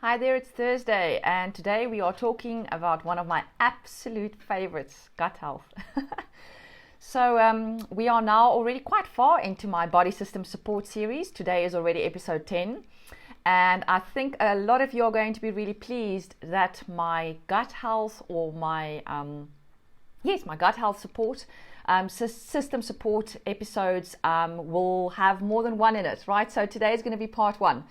Hi there, it's Thursday, and today we are talking about one of my absolute favorites, gut health. We are now already quite far into my body system support series. Today is already episode 10, and I think a lot of you are going to be really pleased that my gut health or my gut health support system support episodes will have more than one in it, right? So today is going to be part one.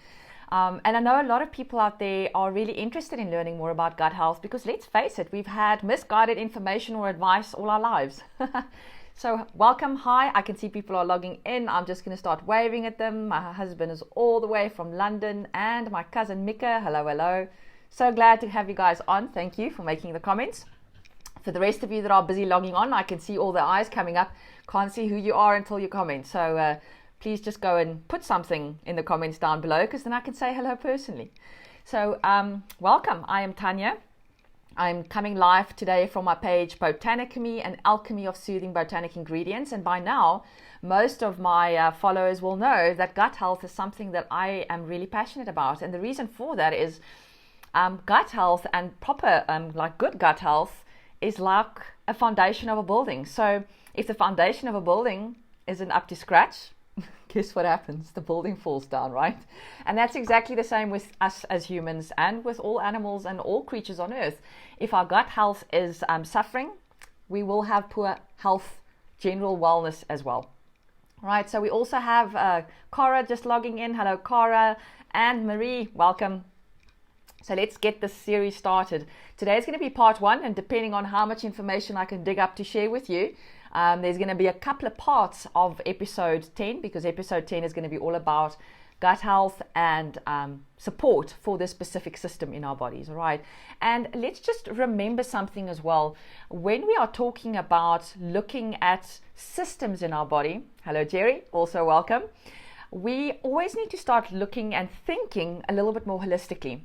And I know a lot of people out there are really interested in learning more about gut health because let's face it, we've had misguided information or advice all our lives. So welcome, hi, I can see people are logging in. I'm just going to start waving at them. My husband is all the way from London and my cousin Mika, hello. So glad to have you guys on. Thank you for making the comments. For the rest of you that are busy logging on, I can see all the eyes coming up. Can't see who you are until you comment. So please just go and put something in the comments down below because then I can say hello personally. So welcome, I am Tanya. I'm coming live today from my page Botanically, an alchemy of soothing botanic ingredients. And by now, most of my followers will know that gut health is something that I am really passionate about. And the reason for that is gut health and proper, good gut health is like a foundation of a building. So if the foundation of a building isn't up to scratch, guess what happens? The building falls down, right? And that's exactly the same with us as humans and with all animals and all creatures on earth. If our gut health is suffering, we will have poor health, general wellness as well. Right, so we also have Cara just logging in. Hello, Cara. And Marie, welcome. So let's get this series started. Today is going to be part one, and depending on how much information I can dig up to share with you, there's going to be a couple of parts of episode 10, because episode 10 is going to be all about gut health and support for this specific system in our bodies, all right? And let's just remember something as well. When we are talking about looking at systems in our body, hello Jerry, also welcome, we always need to start looking and thinking a little bit more holistically.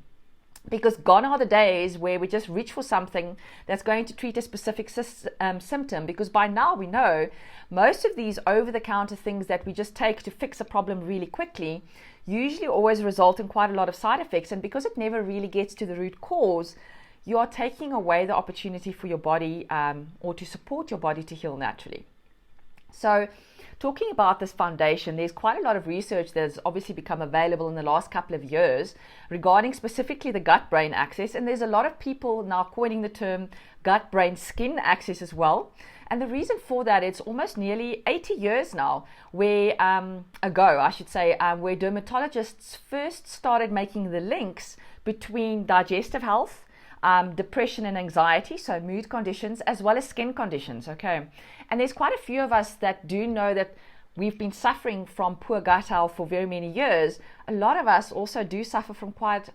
Because gone are the days where we just reach for something that's going to treat a specific symptom. Because by now we know most of these over-the-counter things that we just take to fix a problem really quickly usually always result in quite a lot of side effects. And because it never really gets to the root cause, you are taking away the opportunity for your body or to support your body to heal naturally. So talking about this foundation, there's quite a lot of research that's obviously become available in the last couple of years regarding specifically the gut-brain axis. And there's a lot of people now coining the term gut-brain-skin axis as well. And the reason for that, it's almost nearly 80 years now where dermatologists first started making the links between digestive health, depression and anxiety, so mood conditions, as well as skin conditions, okay? And there's quite a few of us that do know that we've been suffering from poor gut health for very many years. A lot of us also do suffer from quite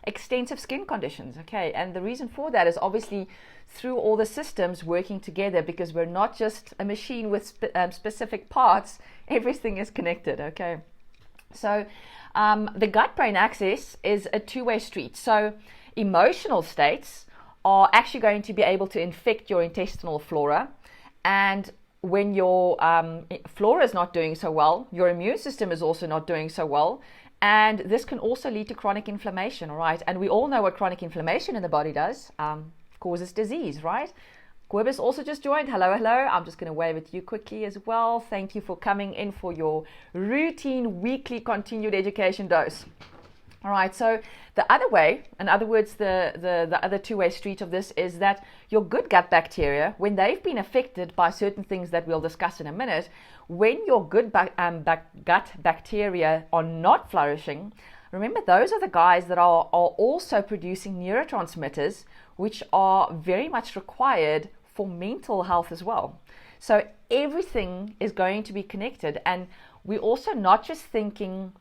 extensive skin conditions, okay? And the reason for that is obviously through all the systems working together, because we're not just a machine with specific parts, everything is connected, okay? So the gut-brain axis is a two-way street. So emotional states are actually going to be able to infect your intestinal flora, and when your flora is not doing so well, your immune system is also not doing so well, and this can also lead to chronic inflammation, right? And we all know what chronic inflammation in the body does, causes disease, right? Quibus also just joined. Hello. I'm just going to wave at you quickly as well. Thank you for coming in for your routine weekly continued education dose. All right, so the other way, in other words, the other two-way street of this is that your good gut bacteria, when they've been affected by certain things that we'll discuss in a minute, when your good gut bacteria are not flourishing, remember those are the guys that are also producing neurotransmitters, which are very much required for mental health as well. So everything is going to be connected, and we're also not just thinking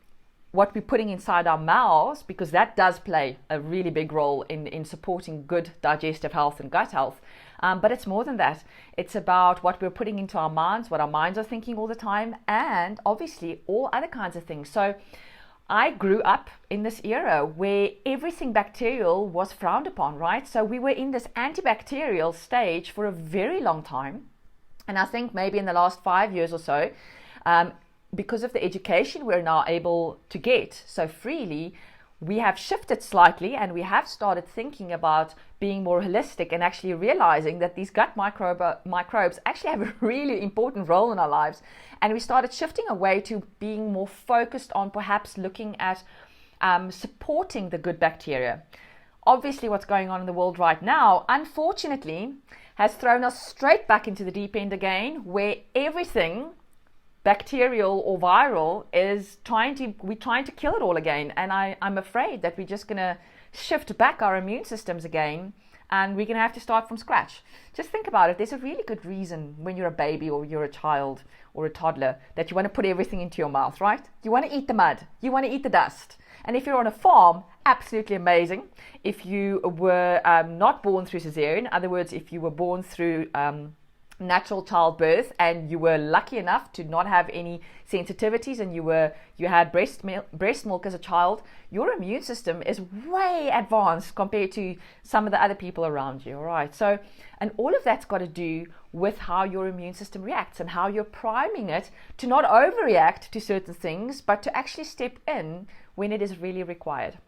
what we're putting inside our mouths, because that does play a really big role in supporting good digestive health and gut health. But it's more than that. It's about what we're putting into our minds, what our minds are thinking all the time, and obviously all other kinds of things. So I grew up in this era where everything bacterial was frowned upon, right? So we were in this antibacterial stage for a very long time. And I think maybe in the last 5 years or so, because of the education we're now able to get so freely, we have shifted slightly and we have started thinking about being more holistic and actually realizing that these gut microbes actually have a really important role in our lives. And we started shifting away to being more focused on perhaps looking at supporting the good bacteria. Obviously, what's going on in the world right now, unfortunately, has thrown us straight back into the deep end again, where everything bacterial or viral is we're trying to kill it all again. And I'm afraid that we're just going to shift back our immune systems again, and we're going to have to start from scratch. Just think about it. There's a really good reason when you're a baby or you're a child or a toddler that you want to put everything into your mouth, right? You want to eat the mud. You want to eat the dust. And if you're on a farm, absolutely amazing. If you were not born through cesarean, in other words, if you were born through natural childbirth and you were lucky enough to not have any sensitivities and you had breast milk as a child, your immune system is way advanced compared to some of the other people around you. All right, so and all of that's got to do with how your immune system reacts and how you're priming it to not overreact to certain things, but to actually step in when it is really required.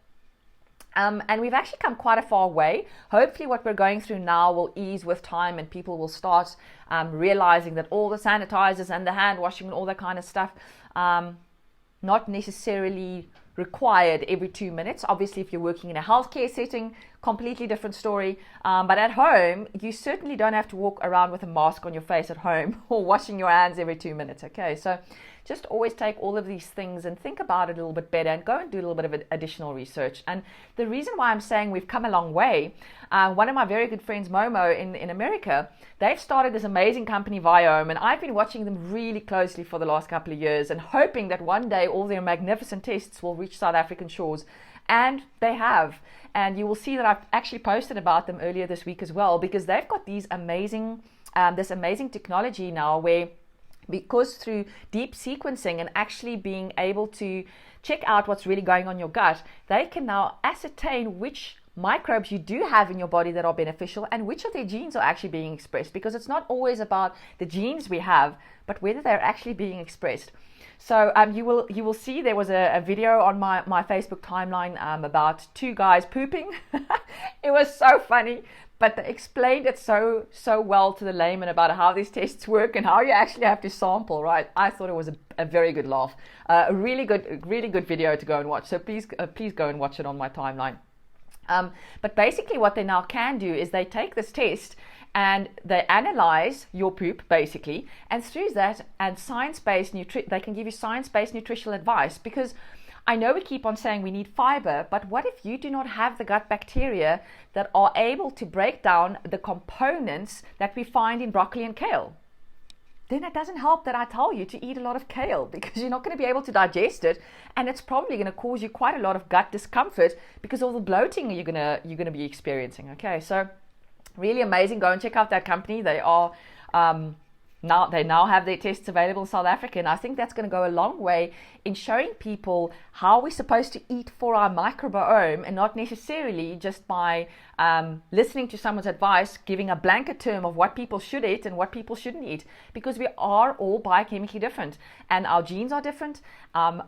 And we've actually come quite a far way. Hopefully what we're going through now will ease with time and people will start realizing that all the sanitizers and the hand washing and all that kind of stuff, not necessarily required every 2 minutes. Obviously, if you're working in a healthcare setting, completely different story. But at home, you certainly don't have to walk around with a mask on your face at home or washing your hands every 2 minutes. Okay, so just always take all of these things and think about it a little bit better and go and do a little bit of additional research. And the reason why I'm saying we've come a long way, one of my very good friends, Momo, in America, they've started this amazing company, Viome, and I've been watching them really closely for the last couple of years and hoping that one day all their magnificent tests will reach South African shores. And they have. And you will see that I've actually posted about them earlier this week as well, because they've got these amazing, this amazing technology now where, because through deep sequencing and actually being able to check out what's really going on in your gut, they can now ascertain which microbes you do have in your body that are beneficial and which of their genes are actually being expressed, because it's not always about the genes we have, but whether they're actually being expressed. So you will see there was a video on my Facebook timeline about two guys pooping. It was so funny, but they explained it so well to the layman about how these tests work and how you actually have to sample, right? I thought it was a very good laugh. A really good video to go and watch. So please go and watch it on my timeline. But basically what they now can do is they take this test and they analyze your poop basically, and through that and they can give you science-based nutritional advice, because I know we keep on saying we need fiber, but what if you do not have the gut bacteria that are able to break down the components that we find in broccoli and kale? Then it doesn't help that I tell you to eat a lot of kale, because you're not going to be able to digest it, and it's probably going to cause you quite a lot of gut discomfort because of the bloating you're going to be experiencing. Okay, so really amazing. Go and check out that company. They are now have their tests available in South Africa, and I think that's going to go a long way in showing people how we're supposed to eat for our microbiome, and not necessarily just by listening to someone's advice, giving a blanket term of what people should eat and what people shouldn't eat, because we are all biochemically different and our genes are different.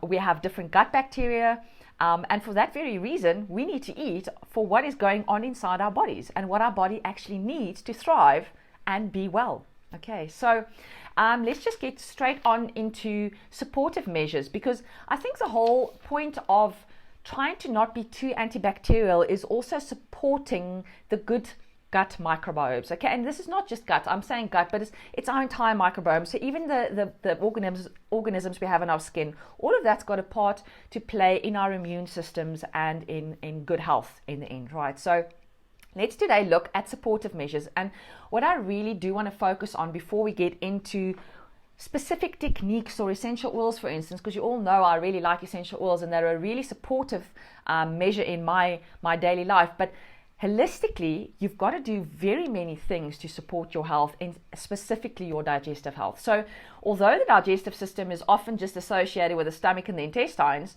We have different gut bacteria. And for that very reason, we need to eat for what is going on inside our bodies and what our body actually needs to thrive and be well. Okay, so let's just get straight on into supportive measures, because I think the whole point of trying to not be too antibacterial is also supporting the good gut microbiomes. Okay, and this is not just gut. I'm saying gut, but it's our entire microbiome. So even the organisms we have in our skin, all of that's got a part to play in our immune systems and in good health in the end, right? So let's today look at supportive measures. And what I really do want to focus on before we get into specific techniques or essential oils, for instance, because you all know I really like essential oils and they're a really supportive measure in my daily life. But holistically, you've got to do very many things to support your health, and specifically your digestive health. So although the digestive system is often just associated with the stomach and the intestines,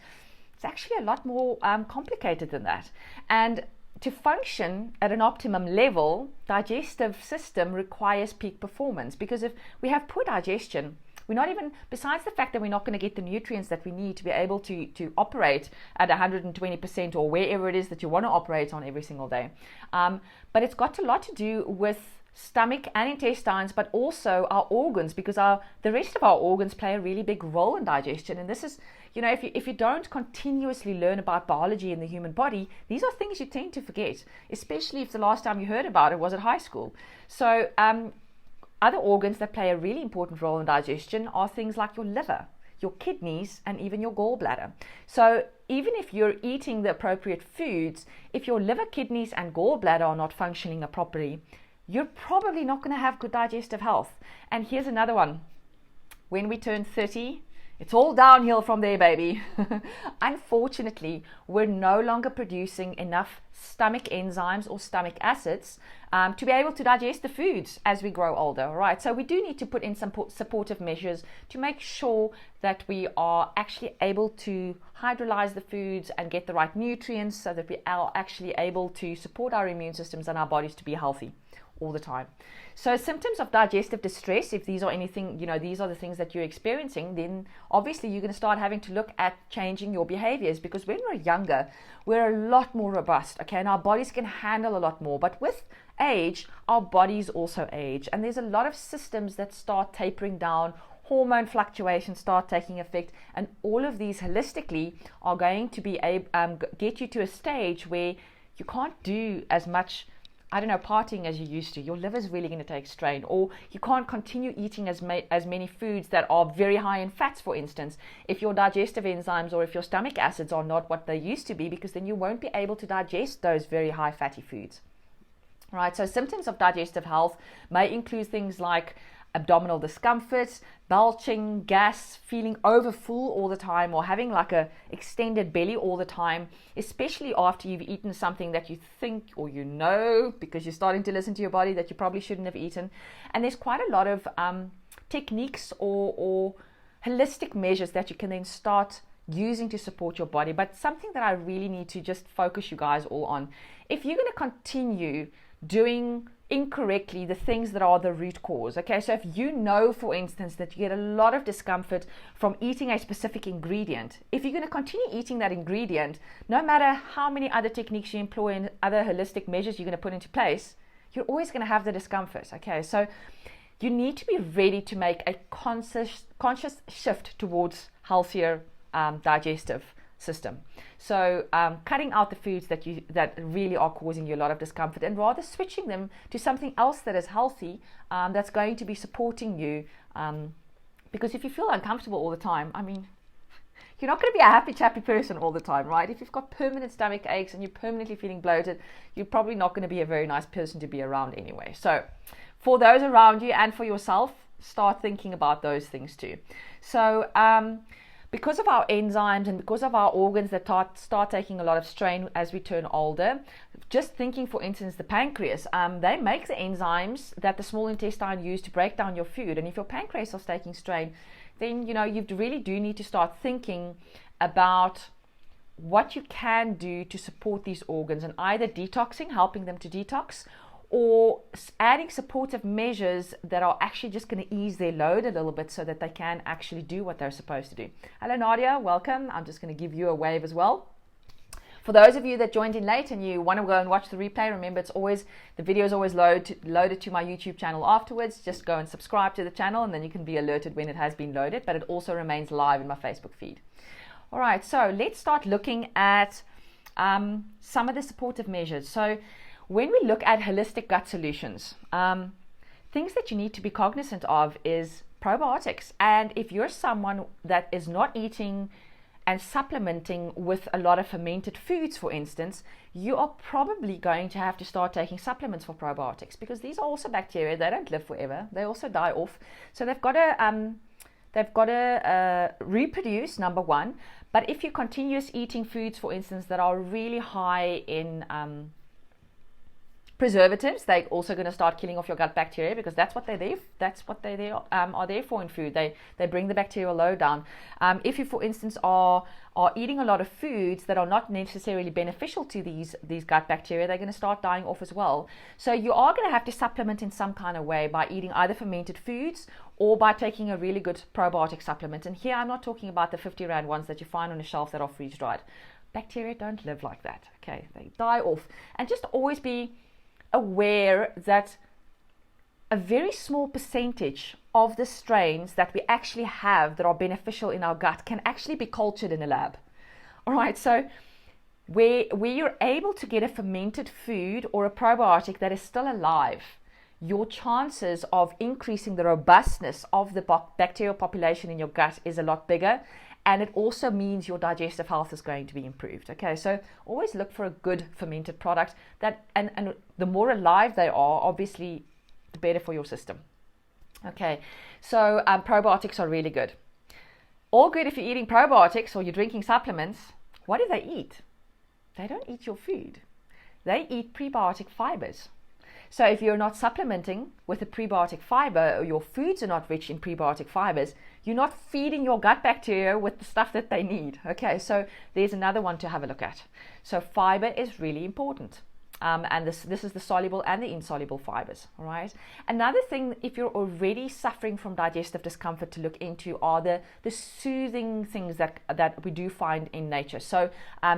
it's actually a lot more complicated than that. And to function at an optimum level, digestive system requires peak performance, because if we have poor digestion, we're not even, besides the fact that we're not going to get the nutrients that we need to be able to operate at 120% or wherever it is that you want to operate on every single day. But it's got a lot to do with stomach and intestines, but also our organs, because the rest of our organs play a really big role in digestion. And this is, if you don't continuously learn about biology in the human body, these are things you tend to forget, especially if the last time you heard about it was at high school. So other organs that play a really important role in digestion are things like your liver, your kidneys, and even your gallbladder. So even if you're eating the appropriate foods, if your liver, kidneys, and gallbladder are not functioning properly, you're probably not going to have good digestive health. And here's another one. When we turn 30, it's all downhill from there, baby. Unfortunately, we're no longer producing enough stomach enzymes or stomach acids to be able to digest the foods as we grow older, right? So we do need to put in some supportive measures to make sure that we are actually able to hydrolyze the foods and get the right nutrients so that we are actually able to support our immune systems and our bodies to be healthy all the time. So symptoms of digestive distress, if these are anything, these are the things that you're experiencing, then obviously you're going to start having to look at changing your behaviors, because when we're younger, we're a lot more robust, okay, and our bodies can handle a lot more. But with age, our bodies also age, and there's a lot of systems that start tapering down, hormone fluctuations start taking effect, and all of these holistically are going to be get you to a stage where you can't do as much partying as you used to. Your liver's really going to take strain, or you can't continue eating as many foods that are very high in fats, for instance, if your digestive enzymes or if your stomach acids are not what they used to be, because then you won't be able to digest those very high fatty foods. Right, so symptoms of digestive health may include things like abdominal discomfort, belching, gas, feeling overfull all the time, or having like a extended belly all the time, especially after you've eaten something that you think or because you're starting to listen to your body, that you probably shouldn't have eaten. And there's quite a lot of techniques or holistic measures that you can then start using to support your body. But something that I really need to just focus you guys all on, if you're going to continue doing incorrectly the things that are the root cause, okay, so if for instance, that you get a lot of discomfort from eating a specific ingredient, if you're going to continue eating that ingredient, no matter how many other techniques you employ and other holistic measures you're going to put into place, you're always going to have the discomfort, okay? So you need to be ready to make a conscious shift towards healthier digestive system. So cutting out the foods that really are causing you a lot of discomfort, and rather switching them to something else that is healthy, that's going to be supporting you, because if you feel uncomfortable all the time, you're not going to be a happy chappy person all the time, right? If you've got permanent stomach aches and you're permanently feeling bloated, you're probably not going to be a very nice person to be around anyway. So for those around you and for yourself, start thinking about those things too. So because of our enzymes and because of our organs that start taking a lot of strain as we turn older, just thinking, for instance, the pancreas, they make the enzymes that the small intestine use to break down your food. And if your pancreas is taking strain, then you really do need to start thinking about what you can do to support these organs, and either detoxing, helping them to detox, or adding supportive measures that are actually just going to ease their load a little bit so that they can actually do what they're supposed to do. Hello, Nadia, welcome. I'm just going to give you a wave as well. For those of you that joined in late and you want to go and watch the replay, remember the video is always loaded to my YouTube channel afterwards. Just go and subscribe to the channel, and then you can be alerted when it has been loaded, but it also remains live in my Facebook feed. All right, so let's start looking at some of the supportive measures. So when we look at holistic gut solutions, things that you need to be cognizant of is probiotics. And if you're someone that is not eating and supplementing with a lot of fermented foods, for instance, you are probably going to have to start taking supplements for probiotics, because these are also bacteria. They don't live forever. They also die off. So they've got to reproduce, number one. But if you continue eating foods, for instance, that are really high in Preservatives, they're also going to start killing off your gut bacteria, because that's what they're there. That's what they are there for in food. They bring the bacterial load down. If you, for instance, are eating a lot of foods that are not necessarily beneficial to these gut bacteria, they're going to start dying off as well. So you are going to have to supplement in some kind of way by eating either fermented foods or by taking a really good probiotic supplement. And here I'm not talking about the 50 Rand ones that you find on the shelf that are freeze dried. Bacteria don't live like that. Okay, they die off. And just always be aware that a very small percentage of the strains that we actually have that are beneficial in our gut can actually be cultured in a lab. All right, so where you're able to get a fermented food or a probiotic that is still alive, your chances of increasing the robustness of the bacterial population in your gut is a lot bigger. And it also means your digestive health is going to be improved. Okay, so always look for a good fermented product that, and the more alive they are, obviously, the better for your system. Okay, so probiotics are really good. All good if you're eating probiotics or you're drinking supplements. What do they eat? They don't eat your food. They eat prebiotic fibers. So if you're not supplementing with a prebiotic fiber, or your foods are not rich in prebiotic fibers, you're not feeding your gut bacteria with the stuff that they need. Okay, so there's another one to have a look at. So fiber is really important. And this is the soluble and the insoluble fibers. All right. Another thing, if you're already suffering from digestive discomfort, to look into are the soothing things that we do find in nature. So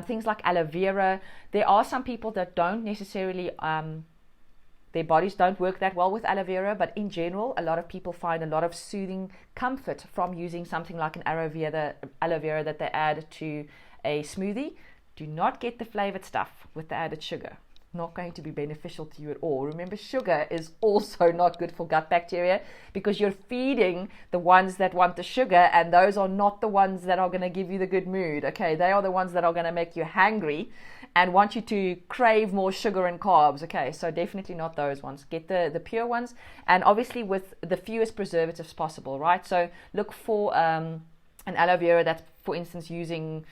things like aloe vera. There are some people that don't necessarily their bodies don't work that well with aloe vera, but in general, a lot of people find a lot of soothing comfort from using something like an aloe vera that they add to a smoothie. Do not get the flavored stuff with the added sugar. Not going to be beneficial to you at all. Remember, sugar is also not good for gut bacteria, because you're feeding the ones that want the sugar, and those are not the ones that are going to give you the good mood. Okay, they are the ones that are going to make you hangry and want you to crave more sugar and carbs. Okay, so definitely not those ones. Get the pure ones, and obviously with the fewest preservatives possible, right? So look for an aloe vera that's, for instance, using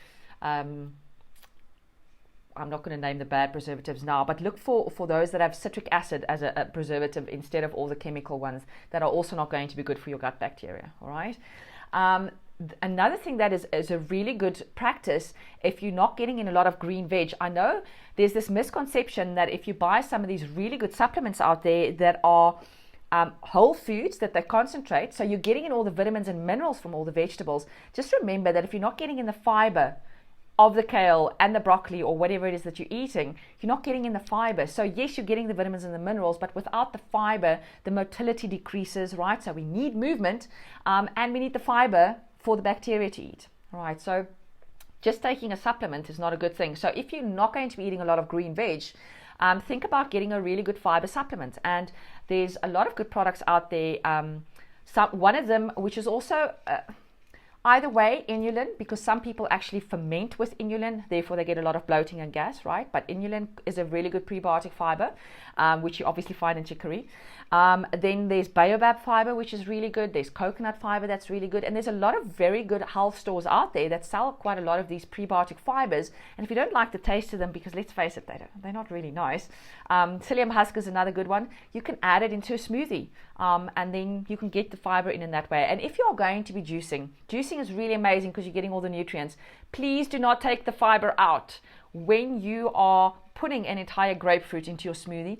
I'm not going to name the bad preservatives now, but look for those that have citric acid as a preservative instead of all the chemical ones that are also not going to be good for your gut bacteria. All right. Another thing that is a really good practice, if you're not getting in a lot of green veg. I know there's this misconception that if you buy some of these really good supplements out there that are whole foods, that they concentrate, so you're getting in all the vitamins and minerals from all the vegetables. Just remember that if you're not getting in the fiber of the kale and the broccoli or whatever it is that you're eating, you're not getting in the fiber. So yes, you're getting the vitamins and the minerals, but without the fiber, the motility decreases, right? So we need movement, and we need the fiber for the bacteria to eat, right? So just taking a supplement is not a good thing. So if you're not going to be eating a lot of green veg, think about getting a really good fiber supplement. And there's a lot of good products out there. One of them, which is also either way, inulin, because some people actually ferment with inulin, therefore they get a lot of bloating and gas, right? But inulin is a really good prebiotic fiber, which you obviously find in chicory. Then there's baobab fiber, which is really good. There's coconut fiber that's really good. And there's a lot of very good health stores out there that sell quite a lot of these prebiotic fibers. And if you don't like the taste of them, because let's face it, they're not really nice. Psyllium husk is another good one. You can add it into a smoothie, and then you can get the fiber in that way. And if you're going to be juicing is really amazing because you're getting all the nutrients. Please do not take the fiber out. When you are putting an entire grapefruit into your smoothie,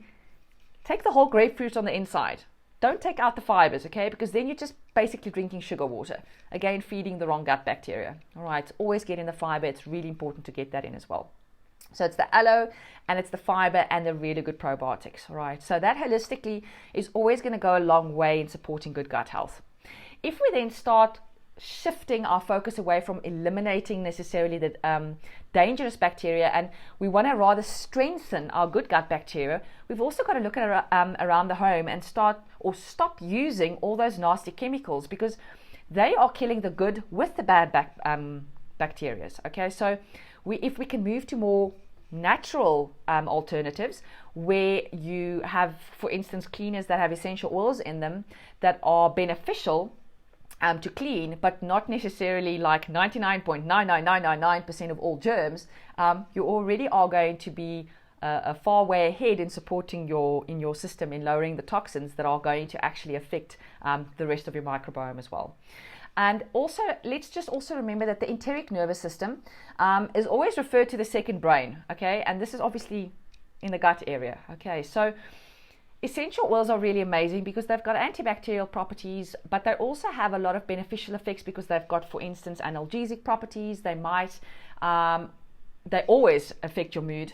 take the whole grapefruit on the inside. Don't take out the fibers, okay? Because then you're just basically drinking sugar water. Again, feeding the wrong gut bacteria. All right, always get in the fiber. It's really important to get that in as well. So it's the aloe, and it's the fiber, and the really good probiotics, all right? So that holistically is always going to go a long way in supporting good gut health. If we then start shifting our focus away from eliminating necessarily the dangerous bacteria, and we want to rather strengthen our good gut bacteria, we've also got to look at around the home and stop using all those nasty chemicals, because they are killing the good with the bad bacteria. Okay, so if we can move to more natural alternatives, where you have, for instance, cleaners that have essential oils in them that are beneficial to clean, but not necessarily like 99.99999% of all germs, you already are going to be far way ahead in supporting your system, in lowering the toxins that are going to actually affect the rest of your microbiome as well. And also, let's just also remember that the enteric nervous system is always referred to the second brain, okay? And this is obviously in the gut area, okay? So essential oils are really amazing because they've got antibacterial properties, but they also have a lot of beneficial effects because they've got, for instance, analgesic properties. They might, they always affect your mood.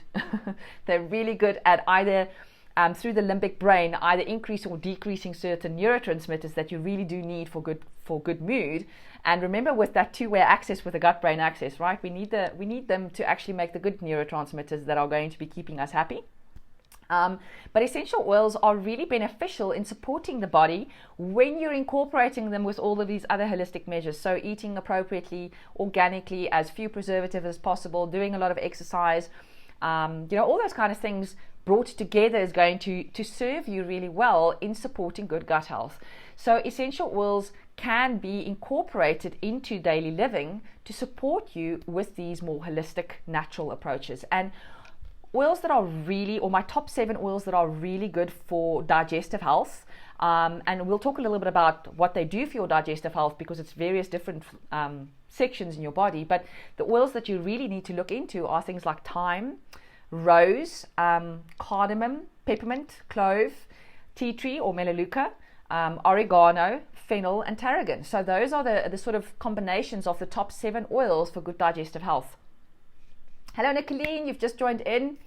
They're really good at either through the limbic brain, either increasing or decreasing certain neurotransmitters that you really do need for good mood. And remember, with that two-way access, with the gut-brain access, right? We need them to actually make the good neurotransmitters that are going to be keeping us happy. But essential oils are really beneficial in supporting the body when you're incorporating them with all of these other holistic measures. So eating appropriately, organically, as few preservatives as possible, doing a lot of exercise, all those kind of things brought together is going to serve you really well in supporting good gut health. So essential oils can be incorporated into daily living to support you with these more holistic, natural approaches. And oils that are really, or my top 7 oils that are really good for digestive health, and we'll talk a little bit about what they do for your digestive health because it's various different sections in your body. But the oils that you really need to look into are things like thyme, rose, cardamom, peppermint, clove, tea tree or melaleuca, oregano, fennel, and tarragon. So those are the sort of combinations of the top 7 oils for good digestive health. Hello, Nicolene, you've just joined in.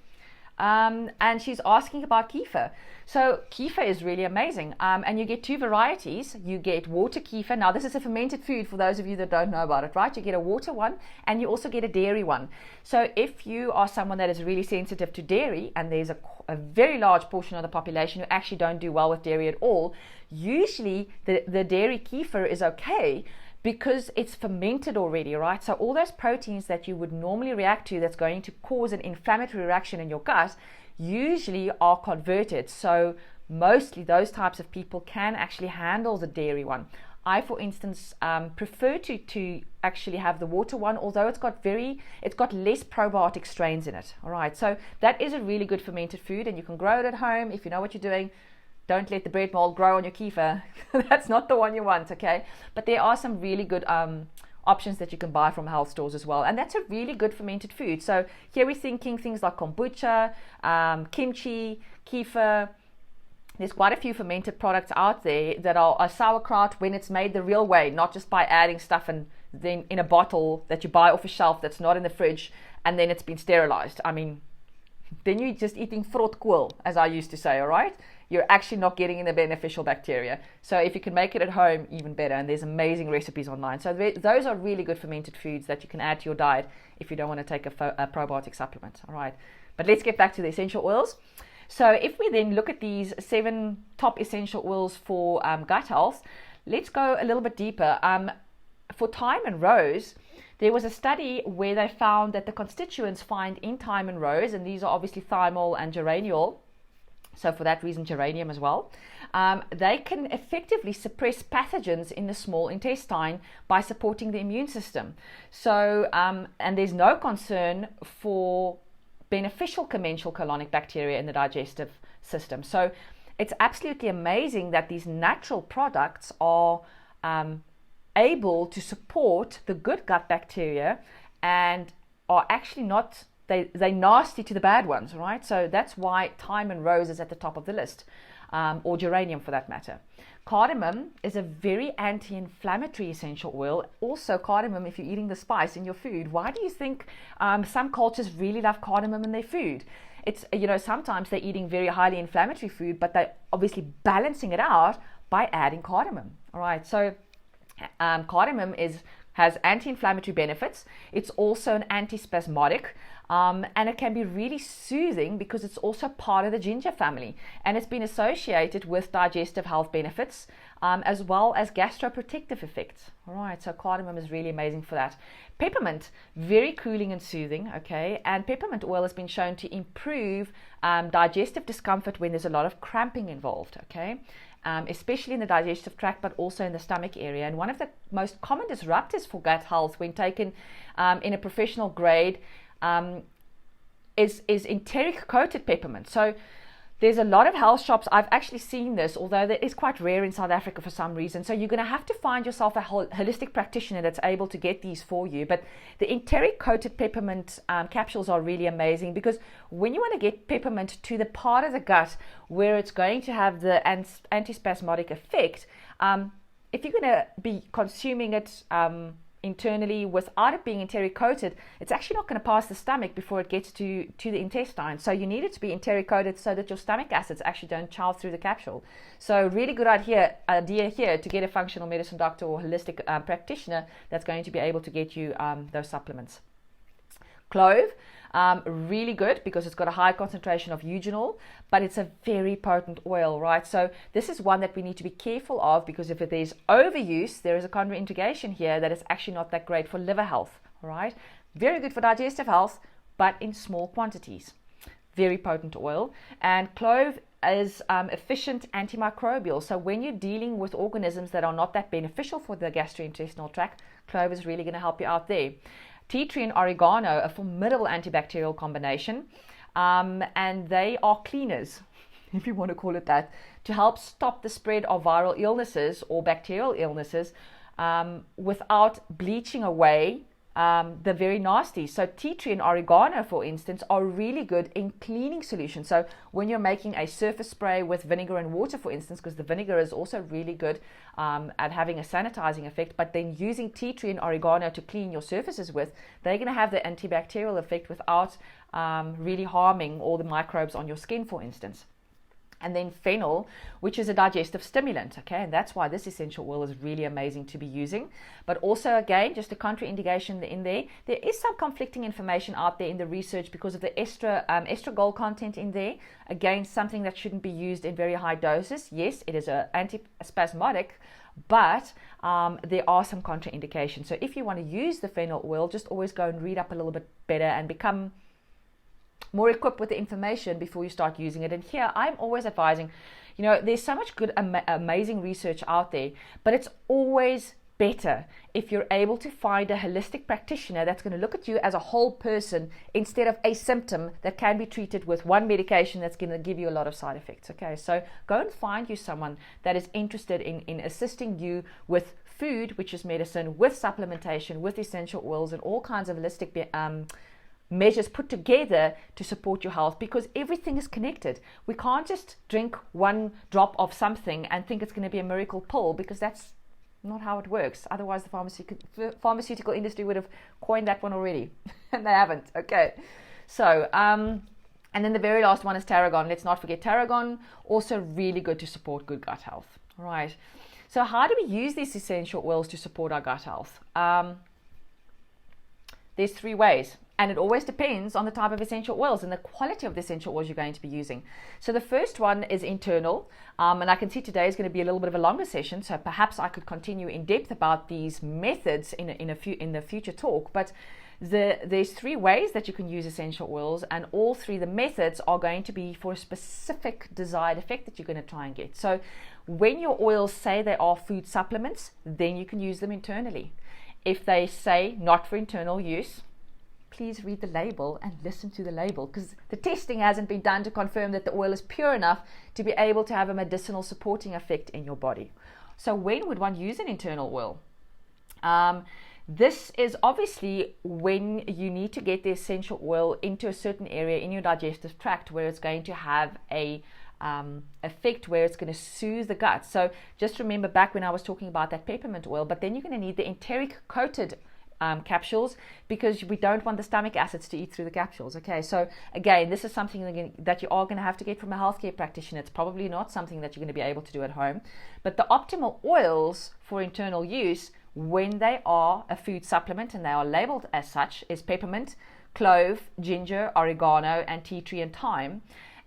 And she's asking about kefir. So kefir is really amazing. And you get 2 varieties. You get water kefir. Now, this is a fermented food for those of you that don't know about it, right? You get a water one and you also get a dairy one. So if you are someone that is really sensitive to dairy, and there's a very large portion of the population who actually don't do well with dairy at all, usually the dairy kefir is okay, because it's fermented already, right? So all those proteins that you would normally react to that's going to cause an inflammatory reaction in your gut usually are converted. So mostly those types of people can actually handle the dairy one. I, for instance, prefer to actually have the water one, although it's got less probiotic strains in it, all right? So that is a really good fermented food, and you can grow it at home if you know what you're doing. Don't let the bread mold grow on your kefir. That's not the one you want, okay? But there are some really good options that you can buy from health stores as well. And that's a really good fermented food. So here we're thinking things like kombucha, kimchi, kefir. There's quite a few fermented products out there that are sauerkraut when it's made the real way, not just by adding stuff and then in a bottle that you buy off a shelf that's not in the fridge and then it's been sterilized. I mean, then you're just eating vrotkool, as I used to say, all right? You're actually not getting in the beneficial bacteria. So if you can make it at home, even better. And there's amazing recipes online. So those are really good fermented foods that you can add to your diet if you don't want to take a probiotic supplement. All right. But let's get back to the essential oils. So if we then look at these 7 top essential oils for gut health, let's go a little bit deeper. For thyme and rose, there was a study where they found that the constituents found in thyme and rose, and these are obviously thymol and geraniol, so for that reason geranium as well, they can effectively suppress pathogens in the small intestine by supporting the immune system. So, and there's no concern for beneficial commensal colonic bacteria in the digestive system. So it's absolutely amazing that these natural products are able to support the good gut bacteria and are actually not, they're nasty to the bad ones, right? So that's why thyme and rose is at the top of the list, or geranium for that matter. Cardamom is a very anti-inflammatory essential oil. Also cardamom, if you're eating the spice in your food, why do you think some cultures really love cardamom in their food? It's, sometimes they're eating very highly inflammatory food, but they're obviously balancing it out by adding cardamom, all right? So cardamom has anti-inflammatory benefits. It's also an antispasmodic, and it can be really soothing because it's also part of the ginger family, and it's been associated with digestive health benefits as well as gastroprotective effects. All right, so cardamom is really amazing for that. Peppermint, very cooling and soothing, okay, and peppermint oil has been shown to improve digestive discomfort when there's a lot of cramping involved, okay. Especially in the digestive tract, but also in the stomach area. And one of the most common disruptors for gut health when taken in a professional grade is enteric coated peppermint. So there's a lot of health shops. I've actually seen this, although that is quite rare in South Africa for some reason. So you're going to have to find yourself a holistic practitioner that's able to get these for you. But the enteric coated peppermint capsules are really amazing, because when you want to get peppermint to the part of the gut where it's going to have the antispasmodic effect, if you're going to be consuming it internally without it being enteric coated, it's actually not going to pass the stomach before it gets to the intestine. So you need it to be enteric coated so that your stomach acids actually don't chow through the capsule. So really good idea here to get a functional medicine doctor or holistic practitioner that's going to be able to get you those supplements. Clove, really good because it's got a high concentration of eugenol, but it's a very potent oil, right? So this is one that we need to be careful of, because if there's overuse, there is a contraindication here that is actually not that great for liver health, all right? Very good for digestive health, but in small quantities. Very potent oil. And clove is efficient antimicrobial. So when you're dealing with organisms that are not that beneficial for the gastrointestinal tract, clove is really going to help you out there. Tea tree and oregano, a formidable antibacterial combination, and they are cleaners, if you want to call it that, to help stop the spread of viral illnesses or bacterial illnesses without bleaching away the very nasty. So tea tree and oregano, for instance, are really good in cleaning solutions. So when you're making a surface spray with vinegar and water, for instance, because the vinegar is also really good at having a sanitizing effect, but then using tea tree and oregano to clean your surfaces with, they're going to have the antibacterial effect without really harming all the microbes on your skin, for instance. And then fennel, which is a digestive stimulant, okay? And that's why this essential oil is really amazing to be using. But also, again, just a contraindication in there. There is some conflicting information out there in the research because of the estragol content in there. Again, something that shouldn't be used in very high doses. Yes, it is an antispasmodic, but there are some contraindications. So if you want to use the fennel oil, just always go and read up a little bit better and become more equipped with the information before you start using it. And here I'm always advising, there's so much good, amazing research out there, but it's always better if you're able to find a holistic practitioner that's going to look at you as a whole person instead of a symptom that can be treated with one medication that's going to give you a lot of side effects. Okay, so go and find you someone that is interested in assisting you with food, which is medicine, with supplementation, with essential oils, and all kinds of holistic measures put together to support your health, because everything is connected. We can't just drink one drop of something and think it's going to be a miracle pill, because that's not how it works. Otherwise the pharmaceutical industry would have coined that one already and they haven't. Okay, so and then the very last one is tarragon. Let's not forget tarragon, also really good to support good gut health. All right, so how do we use these essential oils to support our gut health? There's 3 ways. And it always depends on the type of essential oils and the quality of the essential oils you're going to be using. So the first one is internal. And I can see today is going to be a little bit of a longer session. So perhaps I could continue in depth about these methods in the future talk. But there's 3 ways that you can use essential oils. And all 3 the methods are going to be for a specific desired effect that you're going to try and get. So when your oils say they are food supplements, then you can use them internally. If they say not for internal use, please read the label and listen to the label, because the testing hasn't been done to confirm that the oil is pure enough to be able to have a medicinal supporting effect in your body. So when would one use an internal oil? This is obviously when you need to get the essential oil into a certain area in your digestive tract where it's going to have a effect where it's going to soothe the gut. So just remember back when I was talking about that peppermint oil, but then you're going to need the enteric coated capsules, because we don't want the stomach acids to eat through the capsules. Okay, so again, this is something that you are going to have to get from a healthcare practitioner. It's probably not something that you're going to be able to do at home. But the optimal oils for internal use, when they are a food supplement and they are labeled as such, is peppermint, clove, ginger, oregano, and tea tree and thyme.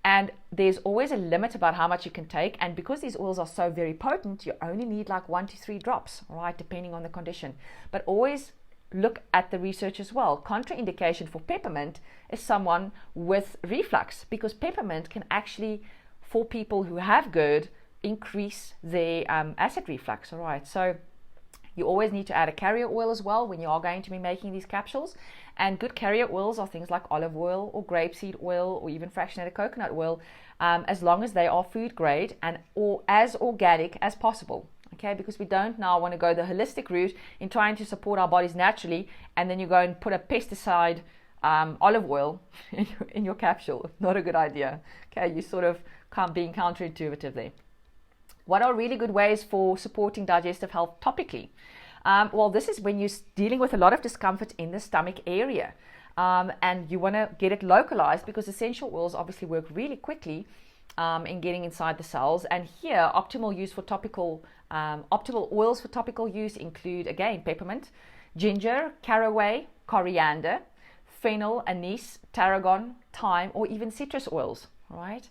And there's always a limit about how much you can take. And because these oils are so very potent, you only need like 1 to 3 drops, right, depending on the condition. But always look at the research as well. Contraindication for peppermint is someone with reflux, because peppermint can actually, for people who have GERD, increase their acid reflux. All right, so You always need to add a carrier oil as well when you are going to be making these capsules. And good carrier oils are things like olive oil or grapeseed oil or even fractionated coconut oil, as long as they are food grade and or as organic as possible. Okay, because we don't now want to go the holistic route in trying to support our bodies naturally, and then you go and put a pesticide olive oil in your capsule. Not a good idea. Okay, you sort of being counterintuitive there. What are really good ways for supporting digestive health topically? Well, this is when you're dealing with a lot of discomfort in the stomach area, and you want to get it localized, because essential oils obviously work really quickly in getting inside the cells. And here, optimal oils for topical use include, again, peppermint, ginger, caraway, coriander, fennel, anise, tarragon, thyme, or even citrus oils, right?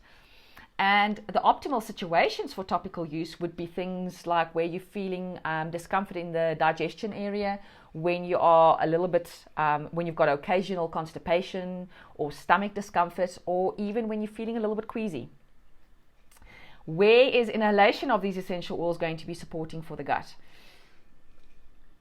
And the optimal situations for topical use would be things like where you're feeling discomfort in the digestion area, when you are a little bit, when you've got occasional constipation or stomach discomfort, or even when you're feeling a little bit queasy. Where is inhalation of these essential oils going to be supporting for the gut?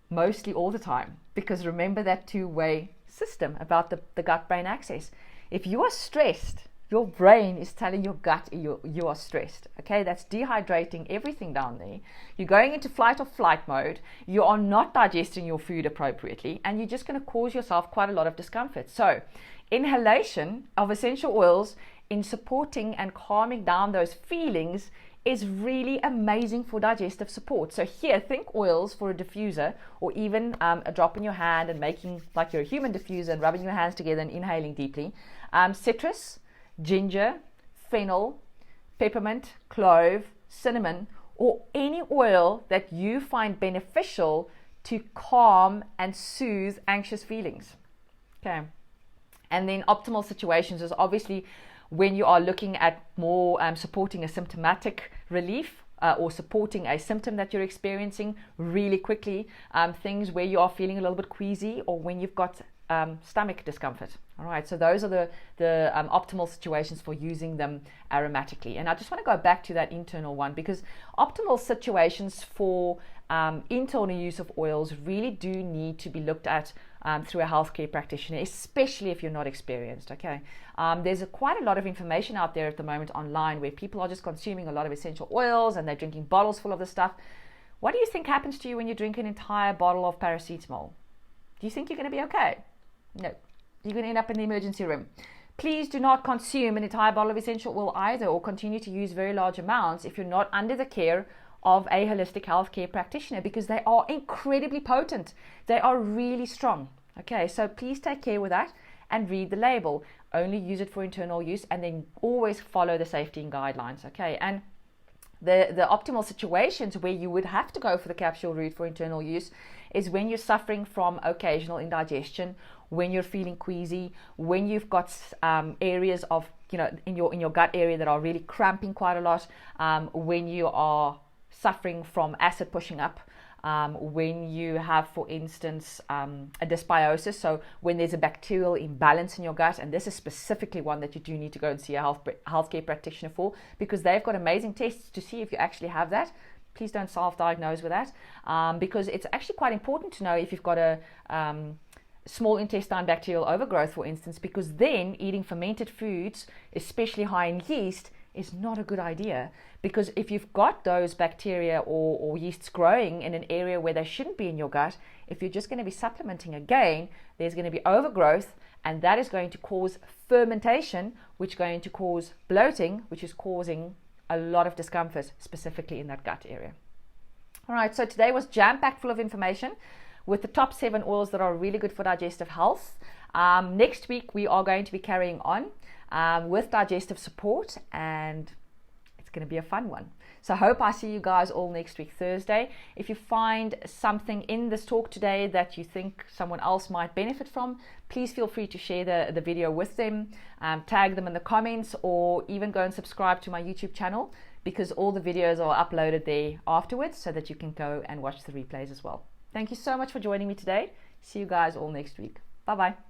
Mostly all the time, because remember that two-way system about the gut-brain axis. If you are stressed, your brain is telling your gut you are stressed. Okay, that's dehydrating everything down there. You're going into fight or flight mode. You are not digesting your food appropriately, and you're just going to cause yourself quite a lot of discomfort. So, inhalation of essential oils in supporting and calming down those feelings is really amazing for digestive support. So here, think oils for a diffuser, or even a drop in your hand and making like you're a human diffuser and rubbing your hands together and inhaling deeply. Citrus, ginger, fennel, peppermint, clove, cinnamon, or any oil that you find beneficial to calm and soothe anxious feelings. Okay. And then optimal situations is obviously when you are looking at more supporting a symptomatic relief or supporting a symptom that you're experiencing really quickly, things where you are feeling a little bit queasy, or when you've got stomach discomfort. All right, so those are the optimal situations for using them aromatically. And I just want to go back to that internal one, because optimal situations for internal use of oils really do need to be looked at through a healthcare practitioner, especially if you're not experienced. Okay, there's quite a lot of information out there at the moment online where people are just consuming a lot of essential oils and they're drinking bottles full of the stuff. What do you think happens to you when you drink an entire bottle of paracetamol? Do you think you're going to be okay? No, you're going to end up in the emergency room. Please do not consume an entire bottle of essential oil either, or continue to use very large amounts if you're not under the care of a holistic healthcare practitioner, because they are incredibly potent. They are really strong. Okay, so please take care with that and read the label. Only use it for internal use, and then always follow the safety and guidelines. Okay, and the optimal situations where you would have to go for the capsule route for internal use is when you're suffering from occasional indigestion, when you're feeling queasy, when you've got areas of, in your gut area that are really cramping quite a lot, when you are suffering from acid pushing up, when you have, for instance, a dysbiosis, so when there's a bacterial imbalance in your gut, and this is specifically one that you do need to go and see a healthcare practitioner for, because they've got amazing tests to see if you actually have that. Please don't self-diagnose with that, because it's actually quite important to know if you've got a small intestine bacterial overgrowth, for instance, because then eating fermented foods, especially high in yeast, is not a good idea. Because if you've got those bacteria or yeasts growing in an area where they shouldn't be in your gut, if you're just going to be supplementing again, there's going to be overgrowth, and that is going to cause fermentation, which is going to cause bloating, which is causing a lot of discomfort, specifically in that gut area. All right, so today was jam-packed full of information with the top 7 oils that are really good for digestive health. Next week, we are going to be carrying on with digestive support, and it's going to be a fun one. So I hope I see you guys all next week, Thursday. If you find something in this talk today that you think someone else might benefit from, please feel free to share the video with them, tag them in the comments, or even go and subscribe to my YouTube channel, because all the videos are uploaded there afterwards so that you can go and watch the replays as well. Thank you so much for joining me today. See you guys all next week. Bye-bye.